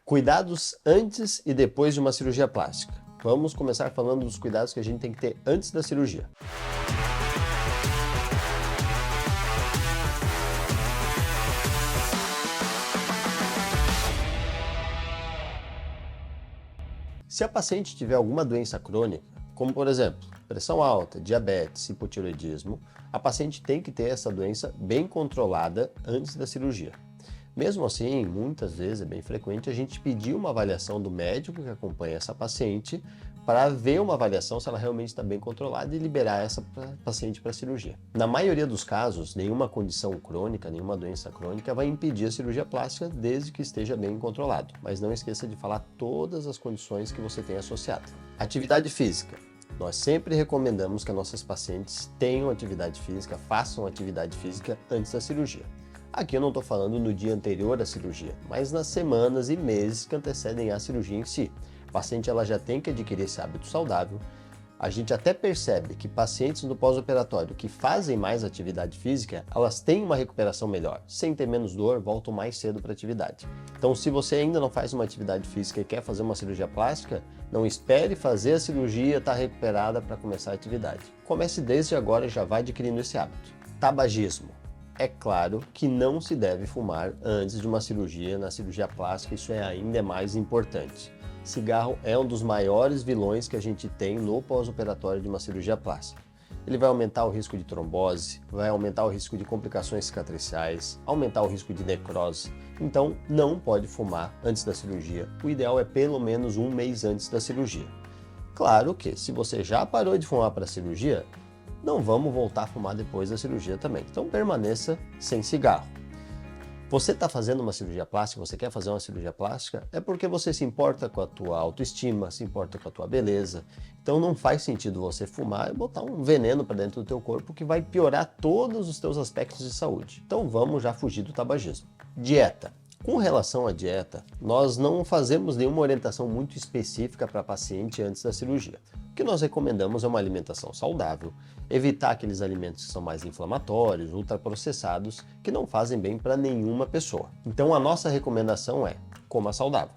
Cuidados antes e depois de uma cirurgia plástica. Vamos começar falando dos cuidados que a gente tem que ter antes da cirurgia. Se a paciente tiver alguma doença crônica, como por exemplo, pressão alta, diabetes, hipotireoidismo, a paciente tem que ter essa doença bem controlada antes da cirurgia. Mesmo assim, muitas vezes é bem frequente a gente pedir uma avaliação do médico que acompanha essa paciente para ver uma avaliação se ela realmente está bem controlada e liberar essa paciente para a cirurgia. Na maioria dos casos, nenhuma condição crônica, nenhuma doença crônica vai impedir a cirurgia plástica desde que esteja bem controlado. Mas não esqueça de falar todas as condições que você tem associado. Atividade física. Nós sempre recomendamos que as nossas pacientes tenham atividade física, façam atividade física antes da cirurgia. Aqui eu não estou falando no dia anterior à cirurgia, mas nas semanas e meses que antecedem a cirurgia em si. A paciente ela já tem que adquirir esse hábito saudável. A gente até percebe que pacientes no pós-operatório que fazem mais atividade física, elas têm uma recuperação melhor. Sem ter menos dor, voltam mais cedo para a atividade. Então, se você ainda não faz uma atividade física e quer fazer uma cirurgia plástica, não espere fazer a cirurgia e estar recuperada para começar a atividade. Comece desde agora e já vai adquirindo esse hábito. Tabagismo. É claro que não se deve fumar antes de uma cirurgia. Na cirurgia plástica isso é ainda mais importante. Cigarro é um dos maiores vilões que a gente tem no pós-operatório de uma cirurgia plástica. Ele vai aumentar o risco de trombose, vai aumentar o risco de complicações cicatriciais, aumentar o risco de necrose. Então não pode fumar antes da cirurgia. O ideal é pelo menos um mês antes da cirurgia. Claro que se você já parou de fumar para a cirurgia, não vamos voltar a fumar depois da cirurgia também. Então permaneça sem cigarro. Você está fazendo uma cirurgia plástica, você quer fazer uma cirurgia plástica, é porque você se importa com a tua autoestima, se importa com a tua beleza. Então não faz sentido você fumar e botar um veneno para dentro do teu corpo que vai piorar todos os teus aspectos de saúde. Então vamos já fugir do tabagismo. Dieta. Com relação à dieta, nós não fazemos nenhuma orientação muito específica para a paciente antes da cirurgia. O que nós recomendamos é uma alimentação saudável, evitar aqueles alimentos que são mais inflamatórios, ultraprocessados, que não fazem bem para nenhuma pessoa. Então a nossa recomendação é: coma saudável.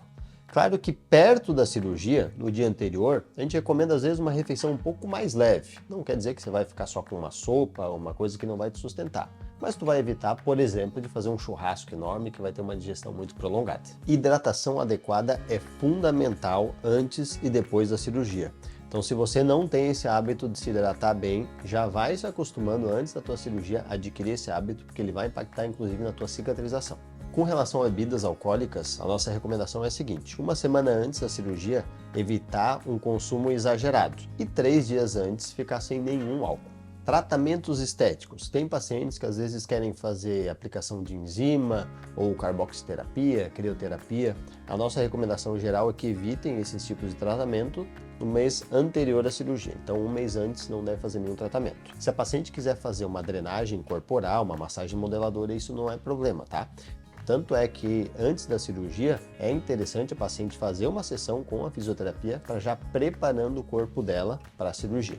Claro que perto da cirurgia, no dia anterior, a gente recomenda às vezes uma refeição um pouco mais leve. Não quer dizer que você vai ficar só com uma sopa, uma coisa que não vai te sustentar. Mas tu vai evitar, por exemplo, de fazer um churrasco enorme que vai ter uma digestão muito prolongada. Hidratação adequada é fundamental antes e depois da cirurgia. Então, se você não tem esse hábito de se hidratar bem, já vai se acostumando antes da tua cirurgia a adquirir esse hábito, porque ele vai impactar inclusive na tua cicatrização. Com relação a bebidas alcoólicas, a nossa recomendação é a seguinte: uma semana antes da cirurgia, evitar um consumo exagerado e 3 dias antes ficar sem nenhum álcool. Tratamentos estéticos. Tem pacientes que às vezes querem fazer aplicação de enzima ou carboxiterapia, crioterapia. A nossa recomendação geral é que evitem esses tipos de tratamento no mês anterior à cirurgia. Então, um mês antes não deve fazer nenhum tratamento. Se a paciente quiser fazer uma drenagem corporal, uma massagem modeladora, isso não é problema, tá? Tanto é que antes da cirurgia é interessante a paciente fazer uma sessão com a fisioterapia para já preparando o corpo dela para a cirurgia.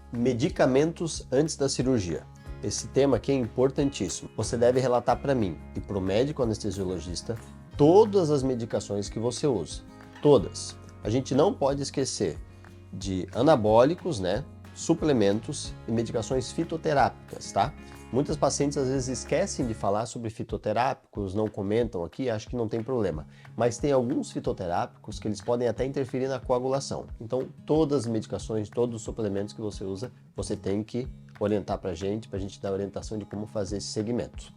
Medicamentos antes da cirurgia. Esse tema aqui é importantíssimo. Você deve relatar para mim e para o médico anestesiologista todas as medicações que você usa. Todas. A gente não pode esquecer de anabólicos, suplementos e medicações fitoterápicas, tá? Muitas pacientes às vezes esquecem de falar sobre fitoterápicos, não comentam aqui, acham que não tem problema. Mas tem alguns fitoterápicos que eles podem até interferir na coagulação. Então, todas as medicações, todos os suplementos que você usa, você tem que orientar para a gente dar orientação de como fazer esse segmento.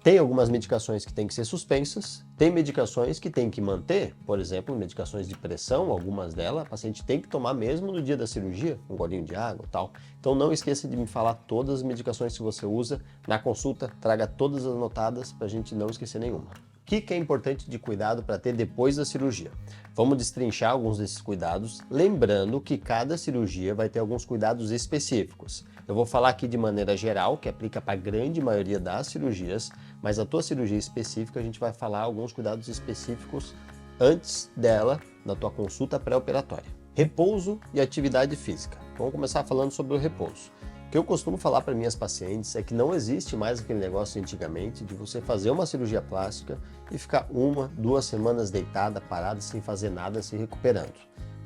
Tem algumas medicações que têm que ser suspensas, tem medicações que tem que manter, por exemplo, medicações de pressão, algumas delas, a paciente tem que tomar mesmo no dia da cirurgia, um golinho de água e tal. Então não esqueça de me falar todas as medicações que você usa na consulta, traga todas as anotadas para a gente não esquecer nenhuma. O que é importante de cuidado para ter depois da cirurgia? Vamos destrinchar alguns desses cuidados, lembrando que cada cirurgia vai ter alguns cuidados específicos. Eu vou falar aqui de maneira geral, que aplica para a grande maioria das cirurgias, mas a tua cirurgia específica a gente vai falar alguns cuidados específicos antes dela, na tua consulta pré-operatória. Repouso e atividade física. Vamos começar falando sobre o repouso. que eu costumo falar para minhas pacientes é que não existe mais aquele negócio antigamente de você fazer uma cirurgia plástica e ficar 1, 2 semanas deitada, parada, sem fazer nada, se recuperando.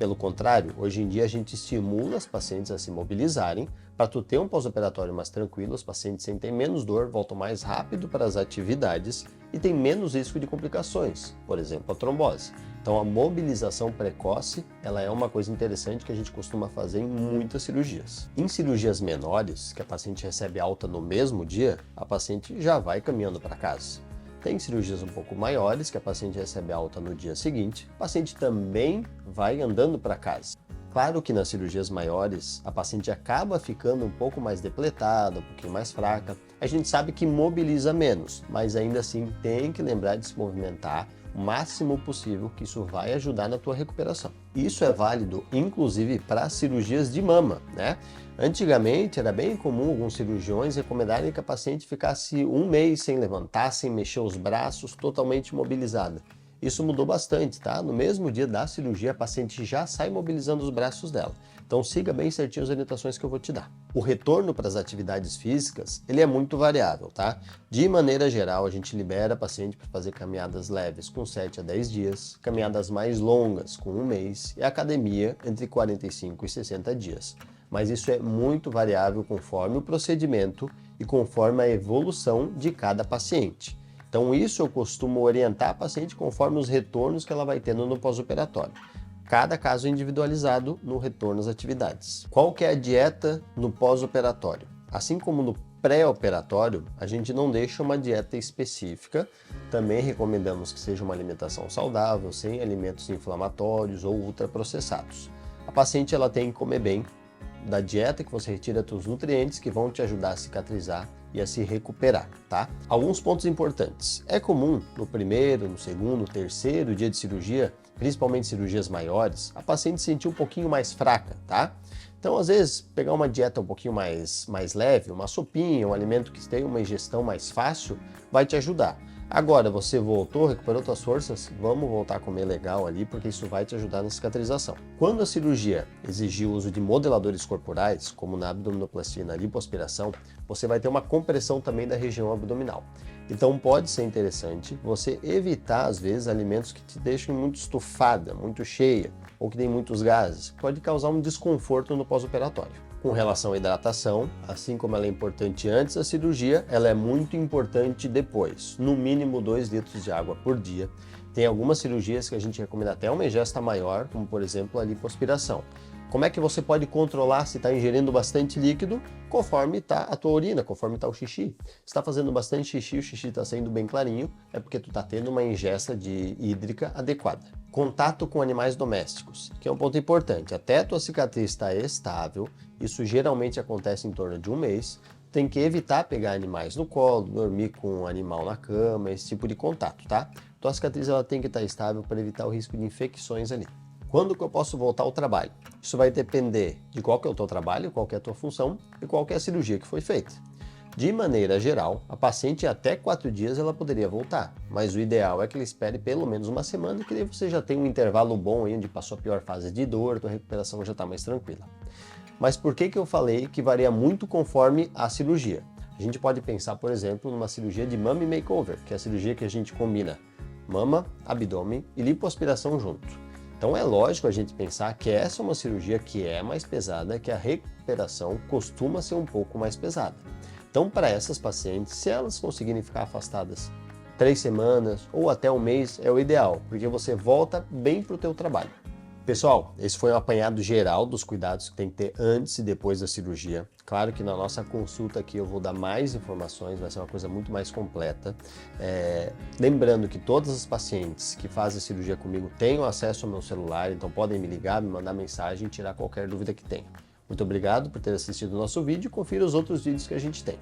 Pelo contrário, hoje em dia a gente estimula as pacientes a se mobilizarem para tu ter um pós-operatório mais tranquilo, os pacientes sentem menos dor, voltam mais rápido para as atividades e tem menos risco de complicações, por exemplo, a trombose. Então a mobilização precoce, ela é uma coisa interessante que a gente costuma fazer em muitas cirurgias. Em cirurgias menores, que a paciente recebe alta no mesmo dia, a paciente já vai caminhando para casa. Tem cirurgias um pouco maiores, que a paciente recebe alta no dia seguinte, o paciente também vai andando para casa. Claro que nas cirurgias maiores, a paciente acaba ficando um pouco mais depletada, um pouquinho mais fraca. A gente sabe que mobiliza menos, mas ainda assim tem que lembrar de se movimentar o máximo possível, que isso vai ajudar na tua recuperação. Isso é válido, inclusive, para cirurgias de mama, né? Antigamente era bem comum alguns cirurgiões recomendarem que a paciente ficasse 1 mês sem levantar, sem mexer os braços, totalmente imobilizada. Isso mudou bastante, tá? No mesmo dia da cirurgia, a paciente já sai mobilizando os braços dela. Então siga bem certinho as orientações que eu vou te dar. O retorno para as atividades físicas, ele é muito variável, tá? De maneira geral, a gente libera a paciente para fazer caminhadas leves com 7 a 10 dias, caminhadas mais longas com 1 mês e academia entre 45 e 60 dias. Mas isso é muito variável conforme o procedimento e conforme a evolução de cada paciente. Então isso eu costumo orientar a paciente conforme os retornos que ela vai tendo no pós-operatório. Cada caso é individualizado no retorno às atividades. Qual que é a dieta no pós-operatório? Assim como no pré-operatório, a gente não deixa uma dieta específica. Também recomendamos que seja uma alimentação saudável, sem alimentos inflamatórios ou ultraprocessados. A paciente ela tem que comer bem, da dieta que você retira os nutrientes que vão te ajudar a cicatrizar e a se recuperar, tá? Alguns pontos importantes. É comum no primeiro, no segundo, terceiro dia de cirurgia, principalmente cirurgias maiores, a paciente se sentir um pouquinho mais fraca, tá? Então, às vezes, pegar uma dieta um pouquinho mais leve, uma sopinha, um alimento que tenha uma ingestão mais fácil, vai te ajudar. Agora, você voltou, recuperou suas forças, vamos voltar a comer legal ali, porque isso vai te ajudar na cicatrização. Quando a cirurgia exigir o uso de modeladores corporais, como na abdominoplastia e na lipoaspiração, você vai ter uma compressão também da região abdominal. Então pode ser interessante você evitar, às vezes, alimentos que te deixem muito estufada, muito cheia, ou que tem muitos gases, pode causar um desconforto no pós-operatório. Com relação à hidratação, assim como ela é importante antes da cirurgia, ela é muito importante depois, no mínimo 2 litros de água por dia. Tem algumas cirurgias que a gente recomenda até uma ingesta maior, como por exemplo a lipoaspiração. Como é que você pode controlar se está ingerindo bastante líquido? Conforme está a tua urina, conforme está o xixi. Se está fazendo bastante xixi, o xixi está saindo bem clarinho, é porque tu está tendo uma ingesta de hídrica adequada. Contato com animais domésticos, que é um ponto importante. Até a tua cicatriz estar estável, isso geralmente acontece em torno de 1 mês, tem que evitar pegar animais no colo, dormir com um animal na cama, esse tipo de contato, tá? Tua cicatriz ela tem que estar estável para evitar o risco de infecções ali. Quando que eu posso voltar ao trabalho? Isso vai depender de qual que é o teu trabalho, qual que é a tua função e qual que é a cirurgia que foi feita. De maneira geral, a paciente até 4 dias ela poderia voltar, mas o ideal é que ele espere pelo menos 1 semana, que daí você já tem um intervalo bom aí, onde passou a pior fase de dor, tua recuperação já está mais tranquila. Mas por que eu falei que varia muito conforme a cirurgia? A gente pode pensar, por exemplo, numa cirurgia de mummy makeover, que é a cirurgia que a gente combina mama, abdômen e lipoaspiração junto. Então é lógico a gente pensar que essa é uma cirurgia que é mais pesada, que a recuperação costuma ser um pouco mais pesada. Então para essas pacientes, se elas conseguirem ficar afastadas 3 semanas ou até 1 mês é o ideal, porque você volta bem para o teu trabalho. Pessoal, esse foi um apanhado geral dos cuidados que tem que ter antes e depois da cirurgia. Claro que na nossa consulta aqui eu vou dar mais informações, vai ser uma coisa muito mais completa. Lembrando que todas as pacientes que fazem cirurgia comigo têm acesso ao meu celular, então podem me ligar, me mandar mensagem e tirar qualquer dúvida que tenha. Muito obrigado por ter assistido o nosso vídeo e confira os outros vídeos que a gente tem.